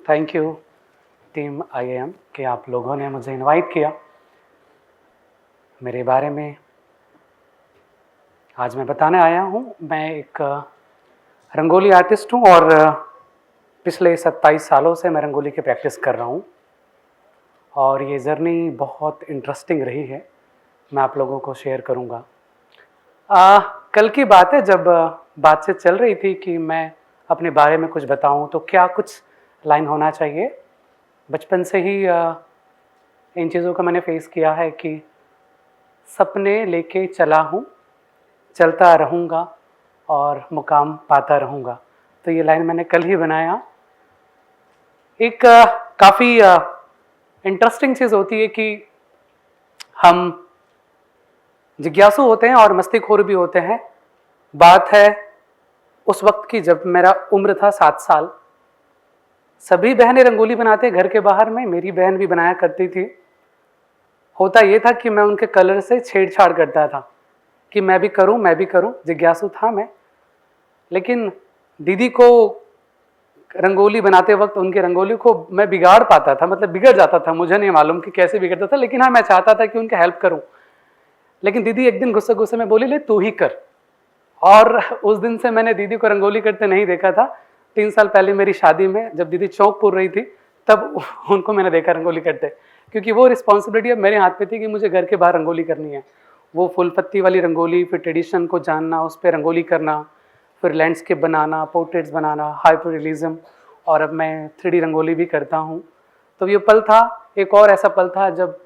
Thank you team IAM कि आप लोगों ने मुझे इनवाइट किया। मेरे बारे में आज मैं बताने आया हूँ। मैं एक रंगोली आर्टिस्ट हूँ और पिछले 27 सालों से मैं रंगोली की प्रैक्टिस कर रहा हूँ और ये जर्नी बहुत इंटरेस्टिंग रही है। मैं आप लोगों को शेयर करूँगा। कल की बात है, जब बातचीत चल रही थी कि मैं अपने बारे में कुछ बताऊं तो क्या कुछ लाइन होना चाहिए। बचपन से ही इन चीज़ों का मैंने फेस किया है कि सपने लेके चला हूँ, चलता रहूँगा और मुकाम पाता रहूँगा। तो ये लाइन मैंने कल ही बनाया। एक काफ़ी इंटरेस्टिंग चीज़ होती है कि हम जिज्ञासु होते हैं और मस्तीखोर भी होते हैं। बात है उस वक्त की जब मेरा उम्र था 7 साल। सभी बहनें रंगोली बनाते घर के बाहर में, मेरी बहन भी बनाया करती थी। होता ये था कि मैं उनके कलर से छेड़छाड़ करता था कि मैं भी करूं। जिज्ञासु था मैं। लेकिन दीदी को रंगोली बनाते वक्त उनकी रंगोली को मैं बिगाड़ पाता था, मतलब बिगड़ जाता था। मुझे नहीं मालूम कि कैसे बिगड़ता था, लेकिन हाँ, मैं चाहता था कि उनकी हेल्प करूं। लेकिन दीदी एक दिन गुस्से गुस्से में बोली, ले तू ही कर। और उस दिन से मैंने दीदी को रंगोली करते नहीं देखा था। 3 साल पहले मेरी शादी में जब दीदी चौक पुर रही थी तब उनको मैंने देखा रंगोली करते, क्योंकि वो रिस्पॉन्सिबिलिटी अब मेरे हाथ पे थी कि मुझे घर के बाहर रंगोली करनी है। वो फुल पत्ती वाली रंगोली, फिर ट्रेडिशन को जानना, उस पर रंगोली करना, फिर लैंडस्केप बनाना, पोर्ट्रेट्स बनाना, हाइपर रियलिज्म, और अब मैं 3D रंगोली भी करता हूँ। तो ये पल था। एक और ऐसा पल था जब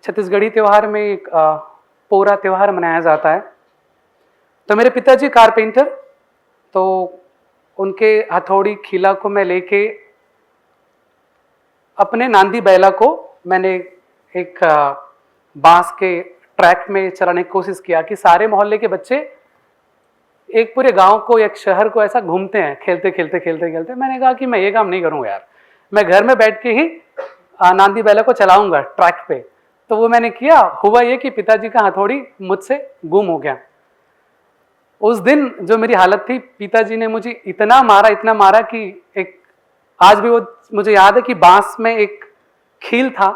छत्तीसगढ़ी त्यौहार में एक पोरा त्यौहार मनाया जाता है। तो मेरे पिताजी कारपेंटर, तो उनके हथौड़ी खीला को मैं लेके अपने नांदी बैला को मैंने एक बांस के ट्रैक में चलाने की कोशिश किया कि सारे मोहल्ले के बच्चे एक पूरे गांव को, एक शहर को ऐसा घूमते हैं खेलते खेलते खेलते खेलते। मैंने कहा कि मैं ये काम नहीं करूँगा यार, मैं घर में बैठ के ही नांदी बैला को चलाऊंगा ट्रैक पे। तो वो मैंने किया। हुआ ये कि पिताजी का हथौड़ी मुझसे गुम हो गया। उस दिन जो मेरी हालत थी, पिताजी ने मुझे इतना मारा कि एक आज भी वो मुझे याद है कि बांस में एक खील था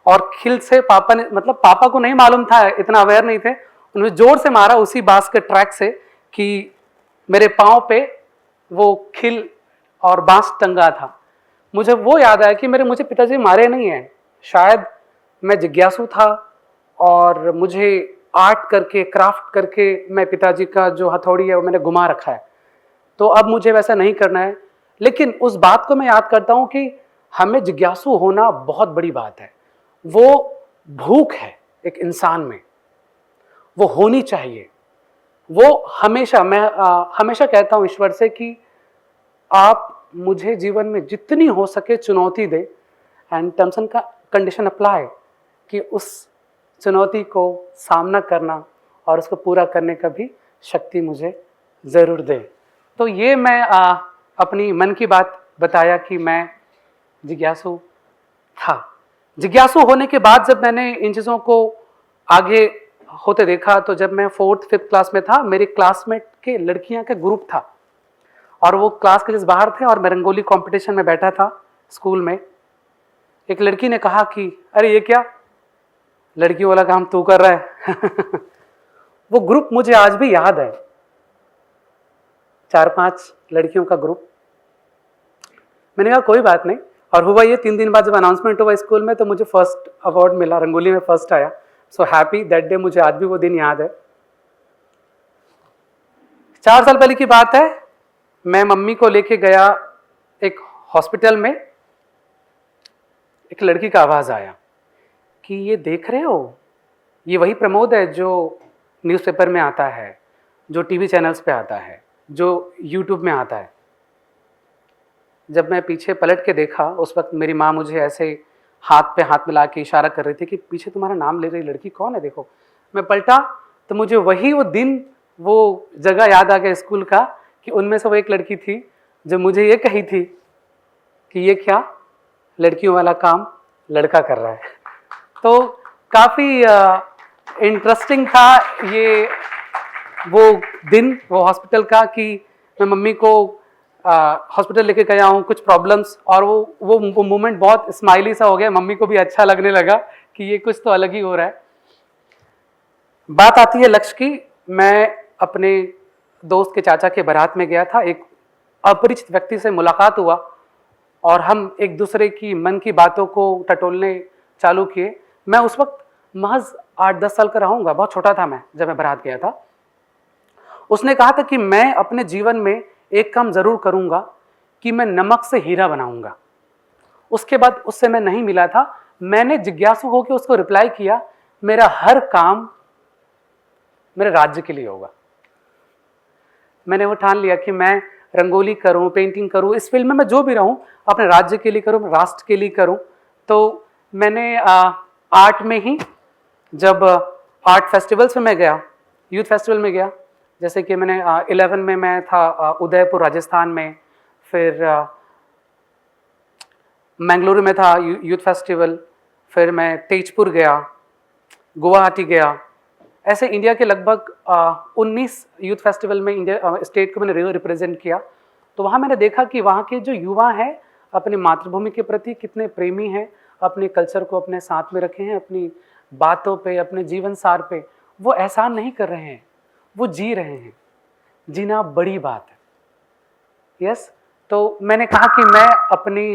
और खील से पापा ने, मतलब पापा को नहीं मालूम था, इतना अवेयर नहीं थे, उन्होंने जोर से मारा उसी बांस के ट्रैक से कि मेरे पाँव पे वो खील और बांस टंगा था। मुझे वो याद आया कि मुझे पिताजी मारे नहीं हैं, शायद मैं जिज्ञासु था और मुझे आर्ट करके, क्राफ्ट करके मैं पिताजी का जो हथौड़ी है वो मैंने घुमा रखा है। तो अब मुझे वैसा नहीं करना है। लेकिन उस बात को मैं याद करता हूं कि हमें जिज्ञासु होना बहुत बड़ी बात है। वो भूख है एक इंसान में, वो होनी चाहिए। वो हमेशा, मैं हमेशा कहता हूं ईश्वर से कि आप मुझे जीवन में जितनी हो सके चुनौती दे, and terms and condition apply, कि उस चुनौती को सामना करना और उसको पूरा करने का भी शक्ति मुझे ज़रूर दे। तो ये मैं अपनी मन की बात बताया कि मैं जिज्ञासु था। जिज्ञासु होने के बाद जब मैंने इन चीज़ों को आगे होते देखा, तो जब मैं 4th 5th क्लास में था, मेरे क्लासमेट के लड़कियां का ग्रुप था और वो क्लास के जैसे बाहर थे और मैं रंगोली कंपटीशन में बैठा था स्कूल में। एक लड़की ने कहा कि अरे ये क्या, लड़कियों वाला काम तू कर रहा है। वो ग्रुप मुझे आज भी याद है, 4-5 लड़कियों का ग्रुप। मैंने कहा कोई बात नहीं। और हुआ ये, 3 दिन बाद जब अनाउंसमेंट हुआ स्कूल में तो मुझे फर्स्ट अवार्ड मिला, रंगोली में फर्स्ट आया। सो हैप्पी दैट डे, मुझे आज भी वो दिन याद है। 4 साल पहले की बात है, मैं मम्मी को लेके गया एक हॉस्पिटल में। एक लड़की का आवाज आया कि ये देख रहे हो, ये वही प्रमोद है जो न्यूज़पेपर में आता है, जो टीवी चैनल्स पे आता है, जो यूट्यूब में आता है। जब मैं पीछे पलट के देखा, उस वक्त मेरी माँ मुझे ऐसे हाथ पे हाथ मिला के इशारा कर रही थी कि पीछे तुम्हारा नाम ले रही लड़की कौन है, देखो। मैं पलटा तो मुझे वही वो दिन, वो जगह याद आ गया स्कूल का, कि उनमें से वो एक लड़की थी जो मुझे ये कही थी कि ये क्या, लड़कियों वाला काम लड़का कर रहा है। तो काफ़ी इंटरेस्टिंग था ये वो दिन, वो हॉस्पिटल का, कि मैं मम्मी को हॉस्पिटल लेके गया हूँ, कुछ प्रॉब्लम्स, और वो मोमेंट बहुत स्माइली सा हो गया, मम्मी को भी अच्छा लगने लगा कि ये कुछ तो अलग ही हो रहा है। बात आती है लक्ष्य की। मैं अपने दोस्त के चाचा के बारात में गया था, एक अपरिचित व्यक्ति से मुलाकात हुआ और हम एक दूसरे की मन की बातों को टटोलने चालू किए। मैं उस वक्त महज 8-10 साल का रहूँगा, बहुत छोटा था मैं जब मैं बारात गया था। उसने कहा था कि मैं अपने जीवन में एक काम जरूर करूंगा कि मैं नमक से हीरा बनाऊंगा। उसके बाद उससे मैं नहीं मिला था। मैंने जिज्ञासु होकर उसको रिप्लाई किया, मेरा हर काम मेरे राज्य के लिए होगा। मैंने वो ठान लिया कि मैं रंगोली करूं, पेंटिंग करूं, इस फील्ड में मैं जो भी रहूं अपने राज्य के लिए करूं, राष्ट्र के लिए करूं। तो मैंने आर्ट में ही, जब आर्ट फेस्टिवल्स में मैं गया, यूथ फेस्टिवल में गया, जैसे कि मैंने 11 में मैं था उदयपुर राजस्थान में, फिर मैंगलोर में था यूथ फेस्टिवल, फिर मैं तेजपुर गया, गुवाहाटी गया। ऐसे इंडिया के लगभग 19 यूथ फेस्टिवल में इंडिया स्टेट को मैंने रिप्रेजेंट किया। तो वहाँ मैंने देखा कि वहाँ के जो युवा हैं अपनी मातृभूमि के प्रति कितने प्रेमी हैं, अपने कल्चर को अपने साथ में रखे हैं, अपनी बातों पे, अपने जीवन सार पे वो एहसान नहीं कर रहे हैं, वो जी रहे हैं। जीना बड़ी बात है। यस, तो मैंने कहा कि मैं अपनी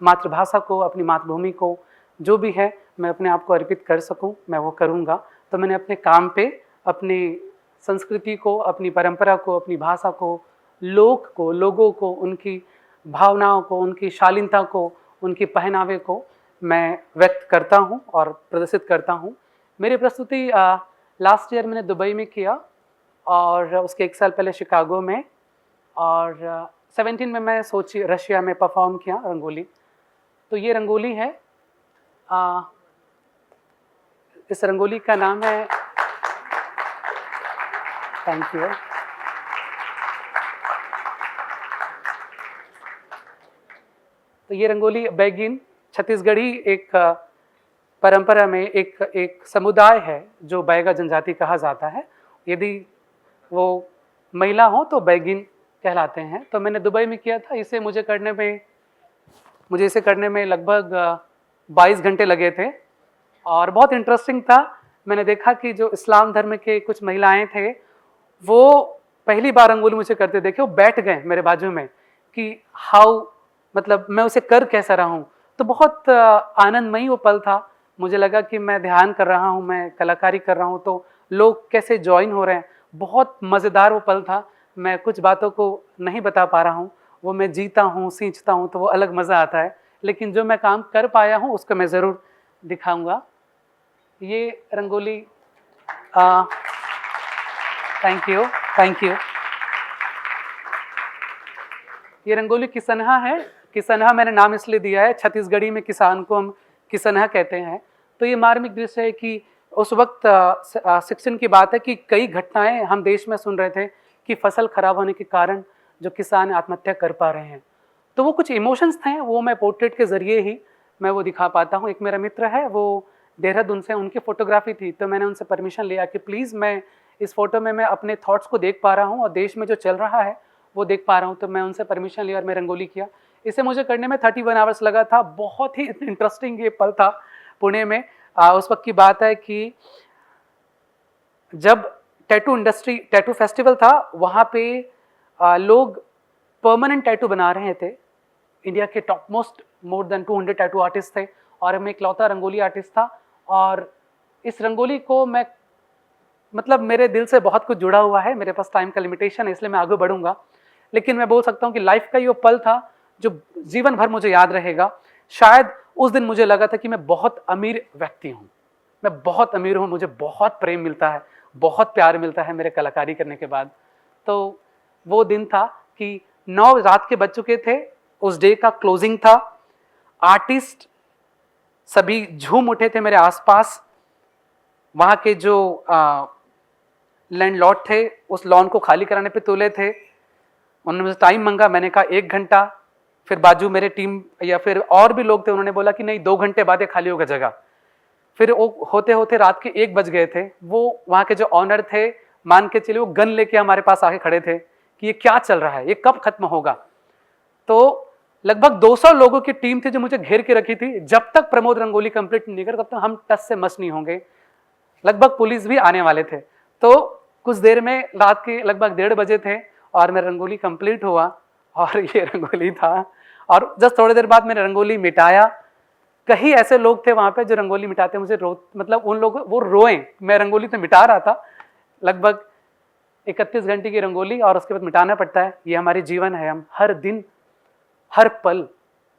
मातृभाषा को, अपनी मातृभूमि को, जो भी है मैं अपने आप को अर्पित कर सकूं, मैं वो करूंगा। तो मैंने अपने काम पे अपनी संस्कृति को, अपनी परंपरा को, अपनी भाषा को, लोगों को, उनकी भावनाओं को, उनकी शालीनता को, उनकी पहनावे को मैं व्यक्त करता हूं और प्रदर्शित करता हूं। मेरी प्रस्तुति लास्ट ईयर मैंने दुबई में किया और उसके 1 साल पहले शिकागो में, और 17 में मैं सोची रशिया में परफॉर्म किया रंगोली। तो ये रंगोली है, इस रंगोली का नाम है, थैंक यू, तो ये रंगोली बैगिन छत्तीसगढ़ी एक परंपरा में एक समुदाय है जो बैगा जनजाति कहा जाता है। यदि वो महिला हो तो बैगिन कहलाते हैं। तो मैंने दुबई में किया था। मुझे इसे करने में लगभग 22 घंटे लगे थे और बहुत इंटरेस्टिंग था। मैंने देखा कि जो इस्लाम धर्म के कुछ महिलाएं थे वो पहली बार रंगोली मुझे करते देखे, वो बैठ गए मेरे बाजू में कि मतलब मैं उसे कर कैसा रहा हूँ। तो बहुत आनंदमयी वो पल था। मुझे लगा कि मैं ध्यान कर रहा हूँ, मैं कलाकारी कर रहा हूँ, तो लोग कैसे ज्वाइन हो रहे हैं। बहुत मज़ेदार वो पल था। मैं कुछ बातों को नहीं बता पा रहा हूँ, वो मैं जीता हूँ, सींचता हूँ तो वो अलग मज़ा आता है। लेकिन जो मैं काम कर पाया हूँ उसको मैं ज़रूर दिखाऊंगा। ये रंगोली, थैंक यू। ये रंगोली किसनहा है। किसनहा मैंने नाम इसलिए दिया है, छत्तीसगढ़ी में किसान को हम किसनहा कहते हैं। तो ये मार्मिक दृश्य है कि उस वक्त 16 की बात है कि कई घटनाएं हम देश में सुन रहे थे कि फसल खराब होने के कारण जो किसान आत्महत्या कर पा रहे हैं। तो वो कुछ इमोशंस थे, वो मैं पोर्ट्रेट के ज़रिए ही मैं वो दिखा पाता हूँ। एक मेरा मित्र है, वो देहरादून से, उनकी फ़ोटोग्राफी थी, तो मैंने उनसे परमिशन लिया कि प्लीज़ मैं इस फ़ोटो में मैं अपने थॉट्स को देख पा रहा हूँ और देश में जो चल रहा है वो देख पा रहा हूँ। तो मैं उनसे परमिशन लिया और मैं रंगोली किया। इसे मुझे करने में 31 आवर्स लगा था। बहुत ही इंटरेस्टिंग ये पल था पुणे में। उस वक्त की बात है कि जब टैटू फेस्टिवल था, वहाँ पे लोग परमानेंट टैटू बना रहे थे। इंडिया के top most more than 200 tattoo artist थे और मैं इकलौता रंगोली आर्टिस्ट था। और इस रंगोली को मैं, मतलब मेरे दिल से बहुत कुछ जुड़ा हुआ है। मेरे पास टाइम का लिमिटेशन है, इसलिए मैं आगे बढ़ूंगा। लेकिन मैं बोल सकता हूँ कि लाइफ का ये वो पल था जो जीवन भर मुझे याद रहेगा। शायद उस दिन मुझे लगा था कि मैं बहुत अमीर व्यक्ति हूँ, मैं बहुत अमीर हूँ, मुझे बहुत प्रेम मिलता है, बहुत प्यार मिलता है मेरे कलाकारी करने के बाद। तो वो दिन था कि 9 रात के बज चुके थे, उस डे का क्लोजिंग था। आर्टिस्ट सभी झूम उठे थे मेरे आसपास। वहाँ के जो लैंडलॉर्ड थे उस लॉन को खाली कराने पे तुले थे। उन्होंने मुझे टाइम मांगा, मैंने कहा 1 घंटा। फिर बाजू मेरे टीम या फिर और भी लोग थे, उन्होंने बोला कि नहीं 2 घंटे बाद ये खाली होगा जगह। फिर वो होते होते रात के 1 बज गए थे। वो वहाँ के जो ऑनर थे, मान के चलिए वो गन लेके हमारे पास आके खड़े थे कि ये क्या चल रहा है, ये कब खत्म होगा। तो लगभग 200 लोगों की टीम थी जो मुझे घेर के रखी थी, जब तक प्रमोद रंगोली कंप्लीट नहीं कर तब तक हम टस से मस नहीं होंगे। लगभग पुलिस भी आने वाले थे। तो कुछ देर में रात के लगभग 1:30 बजे थे और मेरा रंगोली कंप्लीट हुआ और ये रंगोली था। और जस्ट थोड़ी देर बाद मैंने रंगोली मिटाया। कई ऐसे लोग थे वहां पे जो रंगोली मिटाते मुझे मतलब उन लोग वो रोए, मैं रंगोली तो मिटा रहा था। लगभग 31 घंटे की रंगोली और उसके बाद मिटाना पड़ता है। ये हमारी जीवन है, हम हर दिन हर पल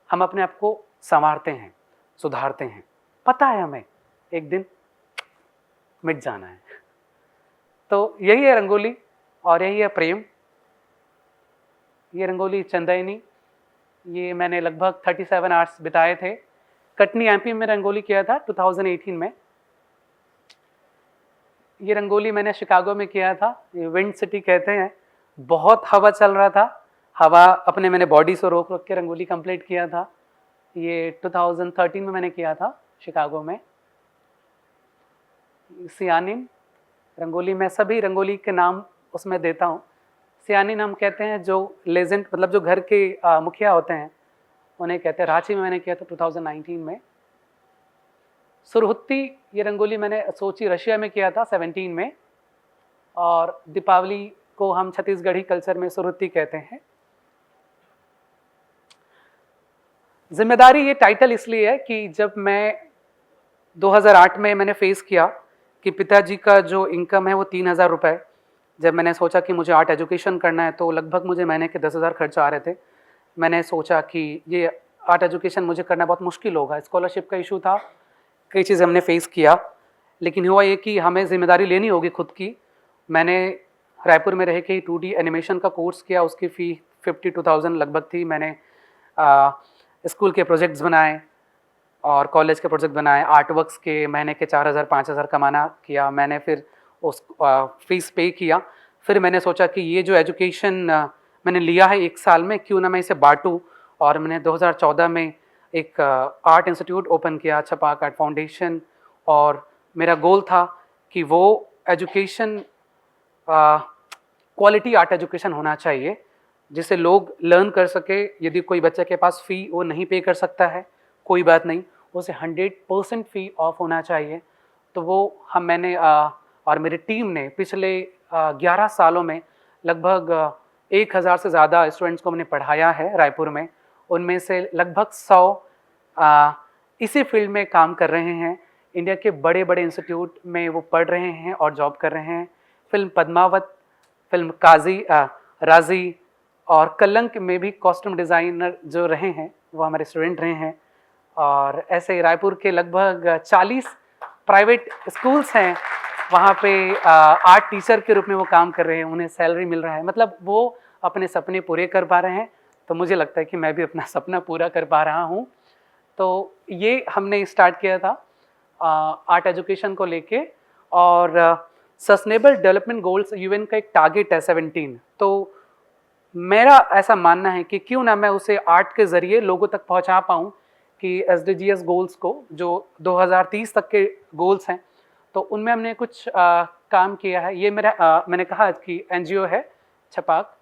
हम अपने आप को संवारते हैं, सुधारते हैं। पता है हमें एक दिन मिट जाना है। तो यही है रंगोली और यही है प्रेम। ये रंगोली चंदयनी, ये मैंने लगभग 37 आवर्स बिताए थे। कटनी एमपी में रंगोली किया था 2018 में। ये रंगोली मैंने शिकागो में किया था, ये विंड सिटी कहते हैं। बहुत हवा चल रहा था, हवा अपने मैंने बॉडी से रोक के रंगोली कंप्लीट किया था। ये 2013 में मैंने किया था शिकागो में। सियानिन रंगोली, मैं सभी रंगोली के नाम उसमें देता हूँ। सियानिन हम कहते हैं जो लेजेंड, मतलब जो घर के मुखिया होते हैं उन्हें कहते हैं। रांची में मैंने किया था 2019 में। सुरहुत्ती, ये रंगोली मैंने सोची रशिया में किया था 17 में। और दीपावली को हम छत्तीसगढ़ी कल्चर में सुरहुत्ती कहते हैं। जिम्मेदारी ये टाइटल इसलिए है कि जब मैं 2008 में मैंने फेस किया कि पिताजी का जो इनकम है वो 3,000 रुपये। जब मैंने सोचा कि मुझे आर्ट एजुकेशन करना है तो लगभग मुझे महीने के 10,000 खर्च आ रहे थे। मैंने सोचा कि ये आर्ट एजुकेशन मुझे करना बहुत मुश्किल होगा। स्कॉलरशिप का इशू था, कई चीज़ें हमने फेस किया, लेकिन हुआ ये कि हमें जिम्मेदारी लेनी होगी खुद की। मैंने रायपुर में रह के ही 2D एनिमेशन का कोर्स किया, उसकी फ़ी 52,000 लगभग थी। मैंने स्कूल के प्रोजेक्ट्स बनाए और कॉलेज के प्रोजेक्ट बनाए, आर्ट वर्क्स के महीने के 4,000 5,000 कमाना किया मैंने। फिर उस फीस पे किया। फिर मैंने सोचा कि ये जो एजुकेशन मैंने लिया है 1 साल में, क्यों ना मैं इसे बांटूँ। और मैंने 2014 में एक आर्ट इंस्टीट्यूट ओपन किया, छपाक आर्ट फाउंडेशन। और मेरा गोल था कि वो एजुकेशन क्वालिटी आर्ट एजुकेशन होना चाहिए जिसे लोग लर्न कर सके। यदि कोई बच्चे के पास फ़ी वो नहीं पे कर सकता है, कोई बात नहीं, उसे 100% फ़ी ऑफ होना चाहिए। तो वो मैंने और मेरी टीम ने पिछले 11 सालों में लगभग 1,000 से ज़्यादा स्टूडेंट्स को हमने पढ़ाया है रायपुर में। उनमें से लगभग 100 इसी फील्ड में काम कर रहे हैं। इंडिया के बड़े बड़े इंस्टीट्यूट में वो पढ़ रहे हैं और जॉब कर रहे हैं। फिल्म पद्मावत, फिल्म काजी राजी और कलंक में भी कॉस्ट्यूम डिज़ाइनर जो रहे हैं वो हमारे स्टूडेंट रहे हैं। और ऐसे रायपुर के लगभग 40 प्राइवेट स्कूल्स हैं, वहाँ पे आर्ट टीचर के रूप में वो काम कर रहे हैं, उन्हें सैलरी मिल रहा है। मतलब वो अपने सपने पूरे कर पा रहे हैं। तो मुझे लगता है कि मैं भी अपना सपना पूरा कर पा रहा हूँ। तो ये हमने स्टार्ट किया था आर्ट एजुकेशन को लेके। और सस्टेनेबल डेवलपमेंट गोल्स यूएन का एक टारगेट है 17। तो मेरा ऐसा मानना है कि क्यों ना मैं उसे आर्ट के ज़रिए लोगों तक पहुंचा पाऊं कि SDGs गोल्स को, जो 2030 तक के गोल्स हैं, तो उनमें हमने कुछ काम किया है। ये मेरा मैंने कहा कि NGO है छपाक,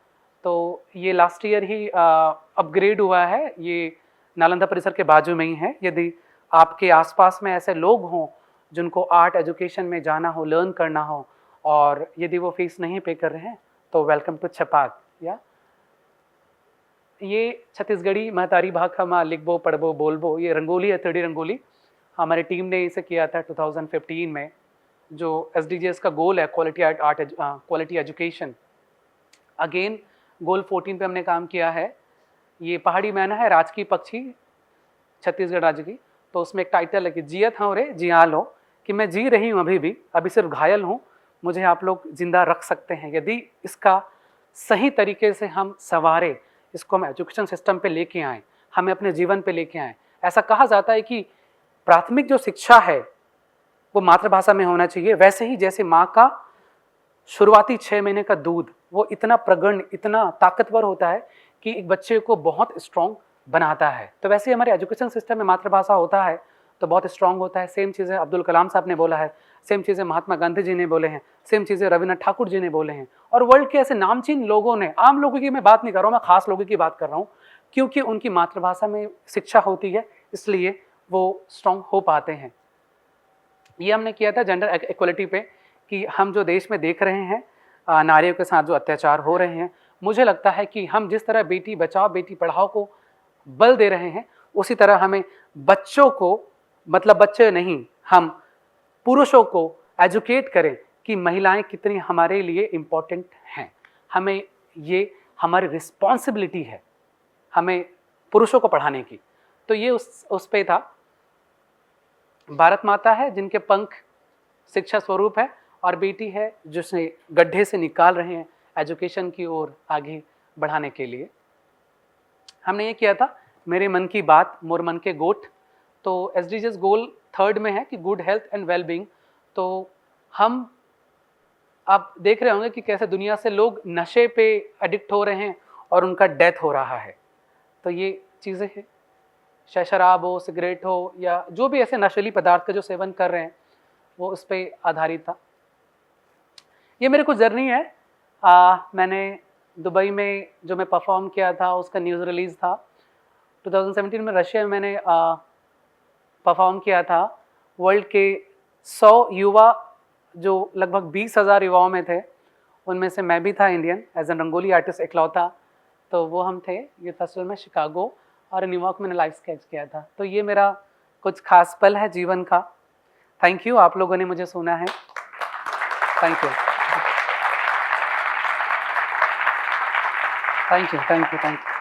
तो ये लास्ट ईयर ही अपग्रेड हुआ है। ये नालंदा परिसर के बाजू में ही है। यदि आपके आसपास में ऐसे लोग हों जिनको आर्ट एजुकेशन में जाना हो, लर्न करना हो, और यदि वो फीस नहीं पे कर रहे हैं, तो वेलकम टू छपाक। या ये छत्तीसगढ़ी महतारी भाखा माँ लिखबो पढ़बो बोलबो, ये रंगोली है 3D रंगोली। हमारी टीम ने इसे किया था 2015 में। जो SDGs का गोल है क्वालिटी एजुकेशन, अगेन गोल 14 पे हमने काम किया है। ये पहाड़ी मैना है, राज की पक्षी, छत्तीसगढ़ राज्य की। तो उसमें एक टाइटल है कि जियत हाँ रे जिया लो, कि मैं जी रही हूँ अभी सिर्फ घायल हूँ, मुझे आप लोग जिंदा रख सकते हैं यदि इसका सही तरीके से हम संवारें, इसको हम एजुकेशन सिस्टम पे लेके आएँ, हमें अपने जीवन पे लेके आएँ। ऐसा कहा जाता है कि प्राथमिक जो शिक्षा है वो मातृभाषा में होना चाहिए। वैसे ही जैसे माँ का शुरुआती 6 महीने का दूध वो इतना प्रगण्य, इतना ताकतवर होता है कि एक बच्चे को बहुत स्ट्रॉन्ग बनाता है, तो वैसे ही हमारे एजुकेशन सिस्टम में मातृभाषा होता है तो बहुत स्ट्रॉन्ग होता है। सेम चीज़ें अब्दुल कलाम साहब ने बोला है, सेम चीज़ें महात्मा गांधी जी ने बोले हैं, सेम चीज़ें रविन्द्रनाथ ठाकुर जी ने बोले हैं। और वर्ल्ड के ऐसे नामचीन लोगों ने, आम लोगों की मैं बात नहीं कर रहा हूँ, मैं खास लोगों की बात कर रहा हूँ, क्योंकि उनकी मातृभाषा में शिक्षा होती है, इसलिए वो स्ट्रांग हो पाते हैं। ये हमने किया था जेंडर इक्वलिटी पे, कि हम जो देश में देख रहे हैं नारियों के साथ जो अत्याचार हो रहे हैं, मुझे लगता है कि हम जिस तरह बेटी बचाओ बेटी पढ़ाओ को बल दे रहे हैं, उसी तरह हमें बच्चों को, मतलब बच्चे नहीं, हम पुरुषों को एजुकेट करें कि महिलाएं कितनी हमारे लिए इम्पोर्टेंट हैं। हमें ये हमारी रिस्पॉन्सिबिलिटी है हमें पुरुषों को पढ़ाने की। तो ये उस पे था। भारत माता है जिनके पंख शिक्षा स्वरूप है, और बेटी है जिसे गड्ढे से निकाल रहे हैं एजुकेशन की ओर आगे बढ़ाने के लिए। हमने ये किया था मेरे मन की बात, मोर मन के गोठ। तो SDGs गोल 3rd में है कि good health and well being. तो हम आप देख रहे होंगे कि कैसे दुनिया से लोग नशे पे एडिक्ट हो रहे हैं और उनका डेथ हो रहा है। तो ये चीज़ें हैं, चाहे शराब हो, सिगरेट हो, या जो भी ऐसे नशीली पदार्थ का जो सेवन कर रहे हैं, वो उस पर आधारित था। ये मेरी कुछ जर्नी है। मैंने दुबई में जो मैं परफॉर्म किया था उसका न्यूज़ रिलीज़ था। 2017 में रशिया में मैंने परफॉर्म किया था। वर्ल्ड के 100 युवा, जो लगभग 20,000 युवाओं में थे, उनमें से मैं भी था Indian, as an rangoli artist इकलौता। तो वो हम थे यूथ फेस्टिवल में शिकागो, और न्यूयॉर्क में मैंने लाइव स्केच किया था। तो ये मेरा कुछ खास पल है जीवन का। थैंक यू, आप लोगों ने मुझे सुना है। Thank you, thank you, thank you, thank you.